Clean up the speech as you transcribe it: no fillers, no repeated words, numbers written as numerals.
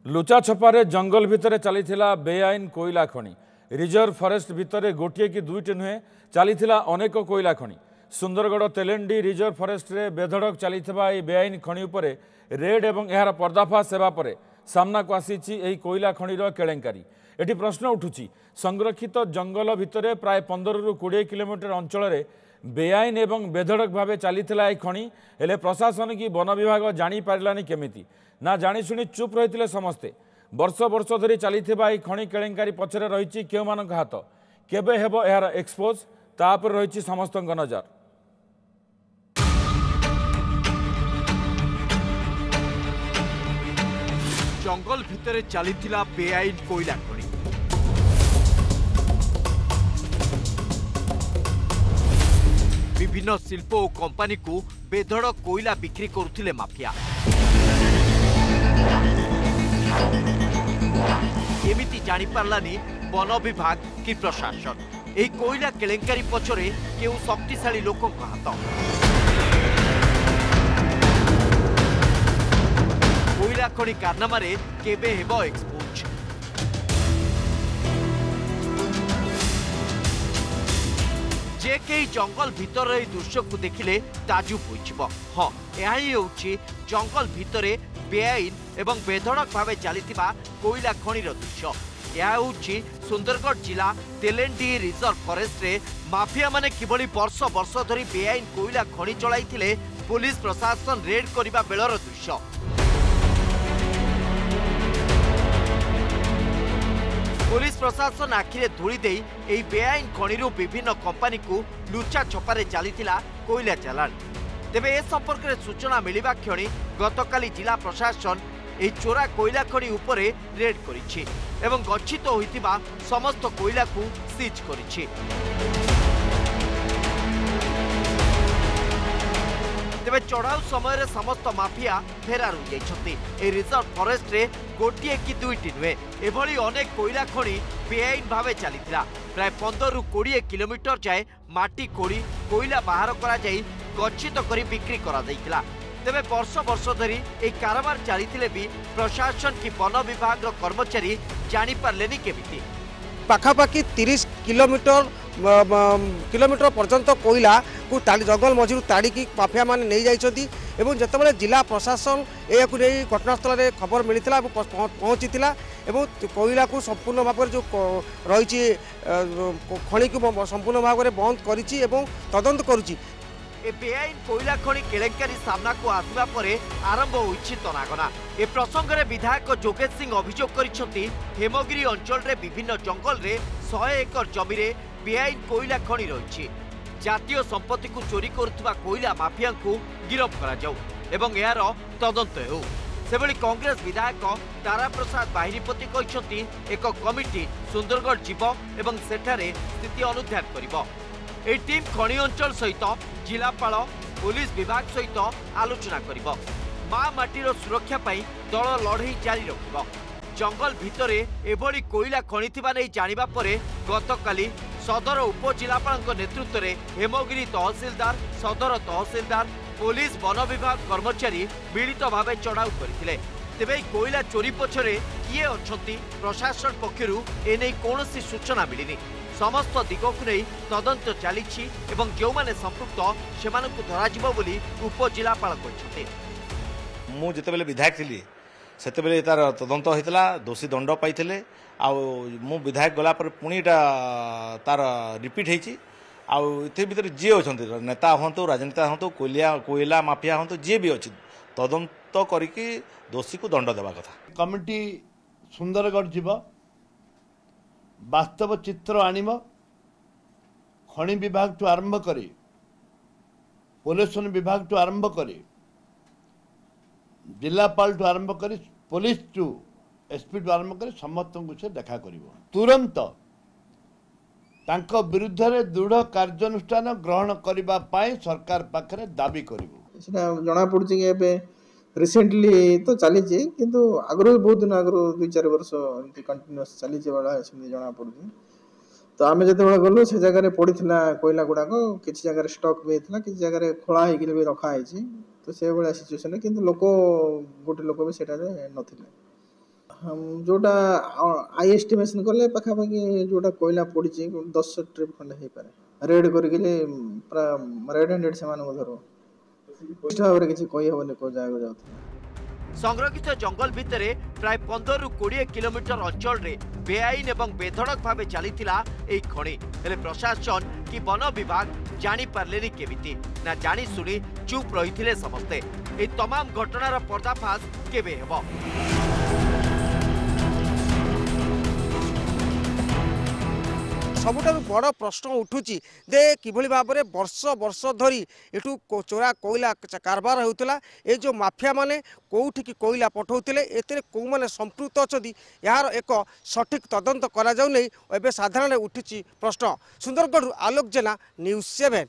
लुचा छपारे जंगल भितर चलीथिला बेआईन कोयला खनि रिजर्व फॉरेस्ट भितर गोटे कि दुईटी नुहे चलीथिला अनेक कोयला खनि सुंदरगढ़ तेलेंडी रिजर्व फॉरेस्ट रे बेधड़क चलीथिबा ए बेआईन खनि उपरे रेड एवं यार पर्दाफाश हेबा परे सामना को आसीछि एही कोयला खनिर केलेंकारी। एटी प्रश्न उठुछि संरक्षित जंगल भितर प्राय 15 रु 20 किलोमीटर अंचल रे बेआईन एवं बेधड़क भावे चलीथिला ए खनि हेले प्रशासन की वन विभाग जानी पारिलानी केमिति ना जानी शुणी चुप रही समस्ते। वर्ष वर्ष धरी चलीथिबा ए खनि केलेंकारी पछरे रहिछि केउमानक हाथ केबे हेबो एहार एक्सपोज तापर रहिछि समस्तक नजर। जंगल भितर चलीथिला बेआईन कोयला खनि विभिन्न शिल्प और कंपानी को बेधड़ कोयला बिक्री करुथिले माफिया। एमिति जानी पारलानी वन विभाग कि प्रशासन एही कोयला केलेंकारी पछरे केउ शक्तिशाली लोकक हाथ। कोयला खनि कारनामारे केबे हेबो एक्सपोज। जे कई जंगल भितर दृश्य को देखिले ताजुब होइछिबो। हाँ यही होउछि जंगल भितरे बेआईन एवं बेधड़क भावे चलीथिबा कोयला खनिर दृश्य। यह होउछि सुंदरगढ़ जिला तेलेंडी रिजर्व फॉरेस्ट रे माफिया माने किभली वर्ष वर्ष धरी बेआईन कोयला खनि चलाइथिले पुलिस प्रशासन रेड करिबा बेलर दृश्य। पुलिस प्रशासन आखिरे धूली दे एही बेआईन खनिरु विभिन्न कंपानी को लुचा छपारे चलीथिला कोयला चालान। तेबे ए संपर्क में सूचना मिलिबा क्षणी गतकाली जिला प्रशासन एही चोरा कोयला खनि उपरे रेड करिछि एवं गच्छित होइतिबा समस्त कोयला को सीज करिछि। तेबे चढ़ाऊ समय समस्त माफिया फेरार हो जाइछथि। ए रिजर्व फॉरेस्ट रे गोटिए कि दुईटी नुहे एभली अनेक कोयला खनि बेआईन भावे चलीथिला। प्राय 15 रु 20 किलोमीटर जाए माटी कोड़ी कोयला बाहर करा जाई गच्छित करी बिक्री करा दैथिला। तेबे वर्ष वर्ष धरी ए कारोबार चलीथिले भी प्रशासन की वन विभाग रो कर्मचारी जानी पारलेनी केमिति। पाखापाखि 30 किलोमीटर पर्यंत कोयला को जंगल मझी ताड़ी माफिया माने नहीं जाइछथि एवं जतबेले जिला प्रशासन एयाकु नहीं घटनास्थल में खबर मिलता पहुँची एवं कोयला को संपूर्ण भाव जो रही खनि को संपूर्ण भाव में बंद करिछि एवं तदंत करुछि। ए बेआईन कोयला खनि केलेंकारी सामना को आसवा परे आरंभ होइछि तनागना। ए प्रसंग में विधायक जोगेश सिंह अभियोग करिसेंति हेमगिरी अंचल रे विभिन्न जंगल रे 100 एकर जमी रे बेआईन कोयला खनि रहिछि। जातीय संपत्ति को चोरी करुवा कोयला माफिया को गिरफ करा जाऊ एवं यार तदंत हो। सेबली कांग्रेस विधायक तारा प्रसाद बाहिनीपति कहते एक कमिटी सुंदरगढ़ जीव एवं सेठारे स्थिति अनुध्यान करिबो। ए टीम खनि अंचल सहित जिलापाल पुलिस विभाग सहित आलोचना करिबो। माँ माटीर सुरक्षा पाई दल लड़ई जारी रखिबो। जंगल भितरे एभली कोयला खनिथिबा नै जानिबा परे गतकाली सदर उपजिलापाल नेतृत्व में हेमगिरी तहसिलदार सदर तहसिलदार पुलिस वन विभाग कर्मचारी मिलित भाव चढ़ाऊ करथिले। तेबे कोयला चोरी पछरे किए अछंती प्रशासन पक्षरु एने कोनोसी सूचना मिलिनी। समस्त दिग को नहीं तदंत चली एवं जो माने संपुक्त सेमानकु धराजिबो बोली उपजिलापाल कहछथि। मु जेतेबेले विधायक थिली सेतेबेले तार तदंत होइतला दोषी दंड पाइथिले आ मु विधायक गला पर पुणीटा तार रिपीट होइछि। आ इथे भीतर जे अछंती नेता हंतु राजनेता हंतु कोयला माफिया हंतु जे भी अछि तदंत करिकि दोषी को दंड देवा कथा। कमिटी सुंदरगढ़ जीव वास्तव चित्र आनिब खनि विभाग टू आरंभ करी पोल्यूशन विभाग टू आरंभ करी जिलापाल टू आरंभ करी पुलिस टू एसपी टू आरंभ करी समस्त से देखा करिवो। तुरंत तांको विरुद्ध रे दृढ़ कार्यानुष्ठान ग्रहण करिबा पाई सरकार पाखरे दाबी करिवो। सेटा जणा पड़छि कि एबे रिसेंटली तो चली किंतु आगु बहुत दिन आगु 2-4 वर्ष एमती कंटिन्यूस चली वाला जना पड़ी। तो आम जो गलु से जगह पड़ी कोयला गुड़ाक किसी जगह स्टक भी होता किसी जगह खोला हो भी रखाई तो से भाया सिचुएसन कि लोक गोटे लोक भी सेटा नथिले। जोटा आई एस्टिमेशन कले पाखापाखि जोटा कोयला पड़ी 10 ट्रिप खंडे हो पारे रेड करके पूरा रेड हैंडेड से धरो भाव में किसी कही हेनी को जगह जाता संरक्षित जंगल भितर प्राय 15 ରୁ 20 किलोमीटर अंचल रे बेआईन एवं बेधड़क भाव चली खଣି हेले प्रशासन कि वन विभाग जानी पारलेनी केमिति ना जानी सुनी चुप रही समस्ते ए तमाम घटनार पर्दाफाश केबे हेबो। सबुठारु बड़ प्रश्न उठुची दे किभली भाव में वर्ष वर्ष धरी एठू चोरा कोयला कारबार होता ये जो माफिया माने कौटी की कोयला पठाउथिले एते को माने संपृक्त अछथि यार एक सठिक तदंत करा जाउ नै एबे साधारण उठुची प्रश्न। सुंदरगढ़ आलोक जेना, न्यूज़ 7।